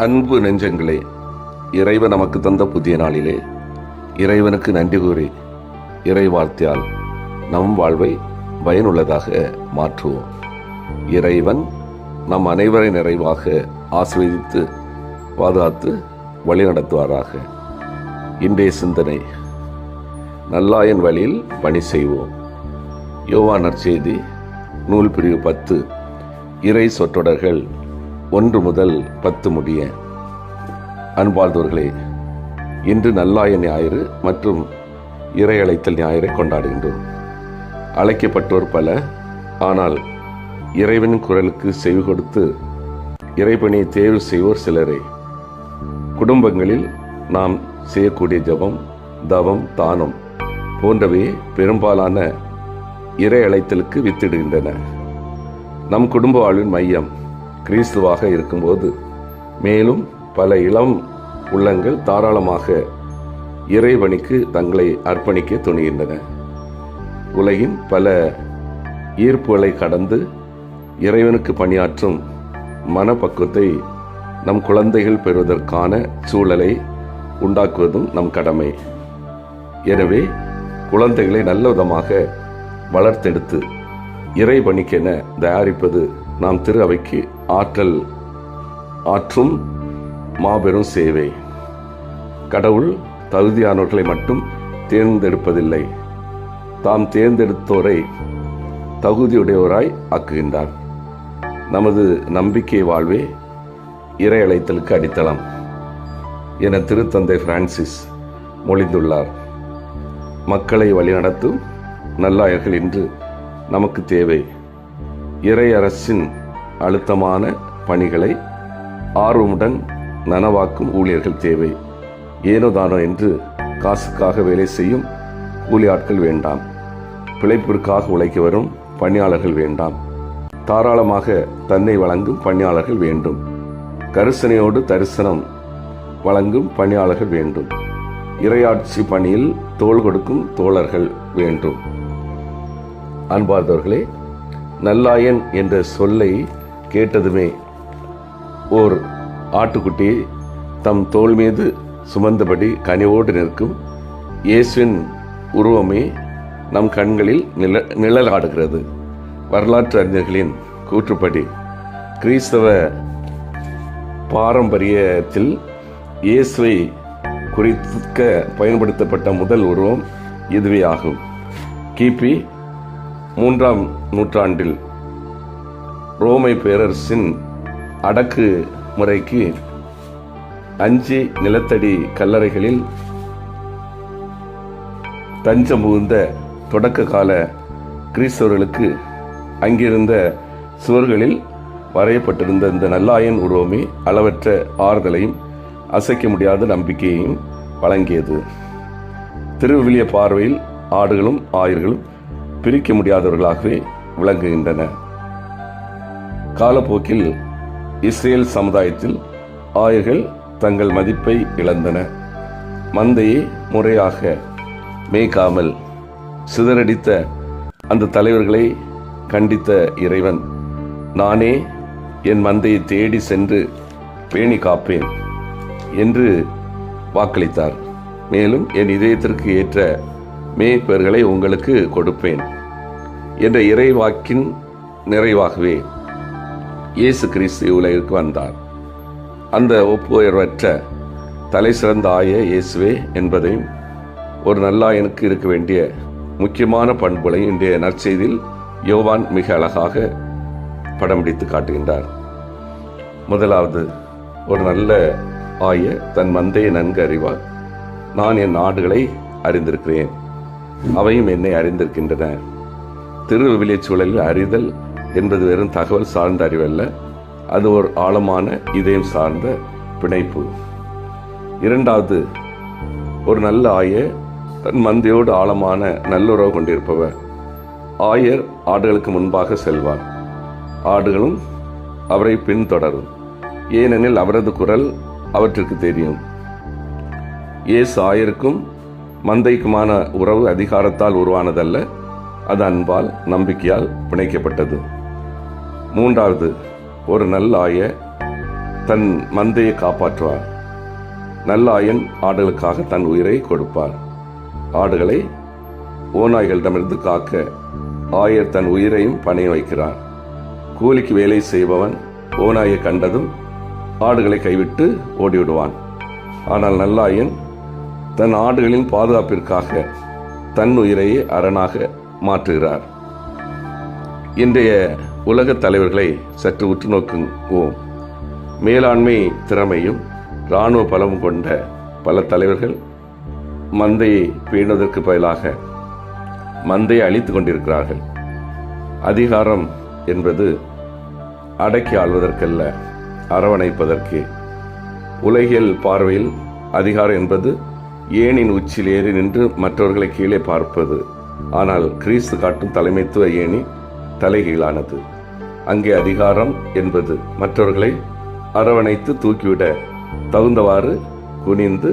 அன்பு நெஞ்சங்களே, இறைவன் நமக்கு தந்த புதிய நாளிலே இறைவனுக்கு நன்றி கூறி இறை வார்த்தையால் நம் வாழ்வை பயனுள்ளதாக மாற்றுவோம். இறைவன் நம் அனைவரை நிறைவாக ஆசீர்வதித்து பாதுகாத்து வழிநடத்துவாராக. இன்றைய சிந்தனை, நல்லாயன் வழியில் பணி செய்வோம். யோவான் நற்செய்தி நூல் பிரிவு 10 இறை சொற்றொடர்கள் 1 முதல் 10 முடிய. அன்பார்ந்தவர்களே, இன்று நல்லாயன் ஞாயிறு மற்றும் இறை அழைத்தல் ஞாயிறை கொண்டாடுகின்றோம். அழைக்கப்பட்டோர் பல, ஆனால் இறைவனின் குரலுக்கு செவி கொடுத்து இறைபணியை தேர்வு செய்வோர் சிலரே. குடும்பங்களில் நாம் செய்யக்கூடிய ஜெபம், தவம், தானம் போன்றவை பெரும்பாலான இறை அழைத்தலுக்கு வித்திடுகின்றன. நம் குடும்ப வாழ்வின் மையம் கிறிஸ்துவாக இருக்கும்போது மேலும் பல இளம் உள்ளங்கள் தாராளமாக இறைபணிக்கு தங்களை அர்ப்பணிக்க துணிகின்றன. உலகின் பல ஈர்ப்புகளை கடந்து இறைவனுக்கு பணியாற்றும் மனப்பக்குவத்தை நம் குழந்தைகள் பெறுவதற்கான சூழலை உண்டாக்குவதும் நம் கடமை. எனவே குழந்தைகளை நல்ல விதமாக வளர்த்தெடுத்து இறை பணிக்கென தயாரிப்பது நாம் திரு அவைக்கு ஆற்றும் மாபெரும் சேவை. கடவுள் தகுதியானவர்களை மட்டும் தேர்ந்தெடுப்பதில்லை, தாம் தேர்ந்தெடுத்தோரை தகுதியுடையவராய் ஆக்குகின்றார். நமது நம்பிக்கை வாழ்வே இறை அழைத்தலுக்கு அடித்தளம் என திருத்தந்தை பிரான்சிஸ் மொழிந்துள்ளார். மக்களை வழிநடத்தும் நல்லாயர்கள் இன்று நமக்கு தேவை. இறை அரசின் அழுத்தமான பணிகளை ஆர்வமுடன் நனவாக்கும் ஊழியர்கள் தேவை. ஏனோதானோ என்று காசுக்காக வேலை செய்யும் கூலி ஆட்கள் வேண்டாம். பிழைப்பிற்காக உழைக்க வரும் பணியாளர்கள் வேண்டாம். தாராளமாக தன்னை வழங்கும் பணியாளர்கள் வேண்டும். கரிசனையோடு தரிசனம் வழங்கும் பணியாளர்கள் வேண்டும். இறையாட்சி பணியில் தோள் கொடுக்கும் தோழர்கள் வேண்டும். அன்பார்ந்தவர்களே, நல்லாயன் என்ற சொல்லை கேட்டதுமே ஓர் ஆட்டுக்குட்டியை தம் தோள் மீது சுமந்தபடி கனிவோடு நிற்கும் இயேசுவின் உருவமே நம் கண்களில் நிழலாடுகிறது. வரலாற்று அறிஞர்களின் கூற்றுப்படி கிறிஸ்தவ பாரம்பரியத்தில் இயேசுவை குறிக்க பயன்படுத்தப்பட்ட முதல் உருவம் இதுவே ஆகும். கிபி 3ஆம் நூற்றாண்டில் ரோமை பேரரசின் அடக்கு முறைக்கு அஞ்சி நிலத்தடி கல்லறைகளில் தஞ்சம் புகுந்த தொடக்க கால கிறிஸ்தவர்களுக்கு அங்கிருந்த சுவர்களில் வரையப்பட்டிருந்த இந்த நல்லாயன் உருவமே அளவற்ற ஆறுதலையும் அசைக்க முடியாத நம்பிக்கையையும் வழங்கியது. திருவிவிலிய பார்வையில் ஆடுகளும் ஆயர்களும் பிரிக்க முடியாதவர்களாகவே விளங்குகின்றன. காலப்போக்கில் இஸ்ரேல் சமுதாயத்தில் ஆயர்கள் தங்கள் மதிப்பை இழந்தன. மந்தையை முறையாக மேய்க்காமல் சிதறடித்த அந்த தலைவர்களை கண்டித்த இறைவன், நானே என் மந்தையை தேடி சென்று பேணி காப்பேன் என்று வாக்களித்தார். மேலும் என் இதயத்திற்கு ஏற்ற மேய்ப்பர்களை உங்களுக்கு கொடுப்பேன் என்ற இறை வாக்கின் நிறைவாகவே இயேசு கிறிஸ்து உலகிற்கு வந்தார். அந்த ஒப்புயர்வற்ற தலை சிறந்த ஆய இயேசுவே என்பதையும் ஒரு நல்லாயனுக்கு இருக்க வேண்டிய முக்கியமான பண்புகளையும் இன்றைய நற்செய்தியில் யோவான் மிக அழகாக படம் பிடித்து காட்டுகின்றார். முதலாவது, ஒரு நல்ல ஆய தன் மந்தையை நன்கு அறிவார். நான் என் ஆடுகளை அறிந்திருக்கிறேன், அவையும் என்னை அறிந்திருக்கின்றன. திருவிவிலிய சூழலில் அறிதல் என்பது வெறும் தகவல் சார்ந்த அறிவல்ல, அது ஒரு ஆழமான இதயம் சார்ந்த பிணைப்பு. இரண்டாவது, ஒரு நல்ல ஆய தன் மந்தையோடு ஆழமான நல்லுறவு கொண்டிருப்பவர். ஆயர் ஆடுகளுக்கு முன்பாக செல்வார், ஆடுகளும் அவரை பின்தொடரும், ஏனெனில் அவரது குரல் அவற்றுக்கு தெரியும். இயேசு ஆயருக்கும் மந்தைக்குமான உறவு அதிகாரத்தால் உருவானதல்ல, அது அன்பால் நம்பிக்கையால் பிணைக்கப்பட்டது. மூன்றாவது, ஒரு நல்ல ஆய தன் மந்தையை காப்பாற்றுவார். நல்லாயன் ஆடுகளுக்காக தன் உயிரை கொடுப்பார். ஆடுகளை ஓநாய்களிடமிருந்து காக்க ஆயர் தன் உயிரையும் பணைய வைக்கிறார். கூலிக்கு வேலை செய்பவன் ஓநாயை கண்டதும் ஆடுகளை கைவிட்டு ஓடிவிடுவான். ஆனால் நல்லாயன் தன் ஆடுகளின் பாதுகாப்பிற்காக தன் உயிரையே அரணாக மாற்றுகிறார். இன்றைய உலக தலைவர்களை சற்று உற்று நோக்குவோம். மேலாண்மை திறமையும் இராணுவ பலமும் கொண்ட பல தலைவர்கள் மந்தையை பேணுவதற்கு பதிலாக மந்தையை அழித்துக் கொண்டிருக்கிறார்கள். அதிகாரம் என்பது அடக்கி ஆள்வதற்கல்ல, அரவணைப்பதற்கே. உலகியல் பார்வையில் அதிகாரம் என்பது ஏணின் உச்சியில் ஏறி நின்று மற்றவர்களை கீழே பார்ப்பது. ஆனால் கிறிஸ்து காட்டும் தலைமைத்துவ ஏணி தலைகீழானது. அங்கே அதிகாரம் என்பது மற்றவர்களை அரவணைத்து தூக்கிவிட தகுந்தவாறு குனிந்து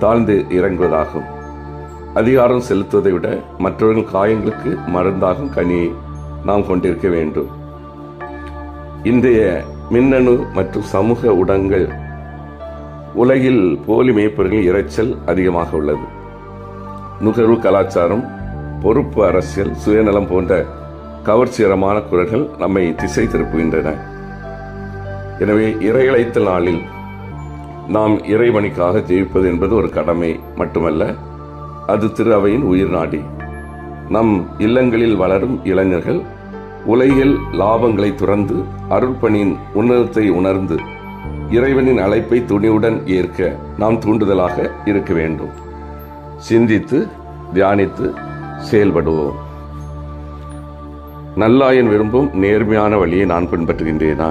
தாழ்ந்து இறங்குவதாகும். அதிகாரம் செலுத்துவதை விட மற்றவர்கள் காயங்களுக்கு மருந்தாகும் கனியை நாம் கொண்டிருக்க வேண்டும். இன்றைய மின்னணு மற்றும் சமூக ஊடகங்கள் உலகில் போலி மேய்ப்பர்களின் இரைச்சல் அதிகமாக உள்ளது. நுகர்வு கலாச்சாரம், பொறுப்பு அரசியல், சுயநலம் போன்ற கவர்ச்சிகரமான குரல்கள் நம்மை திசை திருப்புகின்றன. எனவே இறையழைத்த நாளில் நாம் இறைவனுக்காக ஜெயிப்பது என்பது ஒரு கடமை மட்டுமல்ல, அது திரு அவையின் உயிர் நாடி. நம் இல்லங்களில் வளரும் இளைஞர்கள் உலகில் லாபங்களை துறந்து அருள்பணியின் உன்னதத்தை உணர்ந்து இறைவனின் அழைப்பை துணிவுடன் ஏற்க நாம் தூண்டுதலாக இருக்க வேண்டும். சிந்தித்து தியானித்து செயல்படுவோம். நல்லாயன் விரும்பும் நேர்மையான வழியை நான் பின்பற்றுகின்றேனா?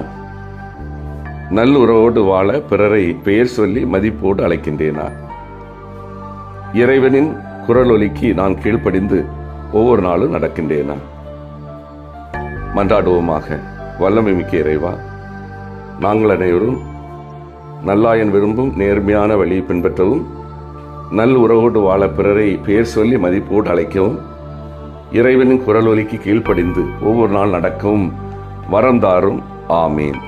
நல்லுறவோடு வாழ பிறரை பெயர் சொல்லி மதிப்போடு அழைக்கின்றேனா? இறைவனின் குரலொலிக்கு நான் கீழ்ப்படிந்து ஒவ்வொரு நாளும் நடக்கின்றேனா? மன்றாடுவோமாக. வல்லமை மிக்க இறைவா, நாங்கள் அனைவரும் நல்லாயன் விரும்பும் நேர்மையான வழியை பின்பற்றவும், நல் உறவோடு வாழ பிறரை பெயர் சொல்லி மதிப்போடு அழைக்கவும், இறைவனின் குரலொலிக்கு கீழ்ப்படிந்து ஒவ்வொரு நாள் நடக்கவும் வரம் தாரும். ஆமீன்.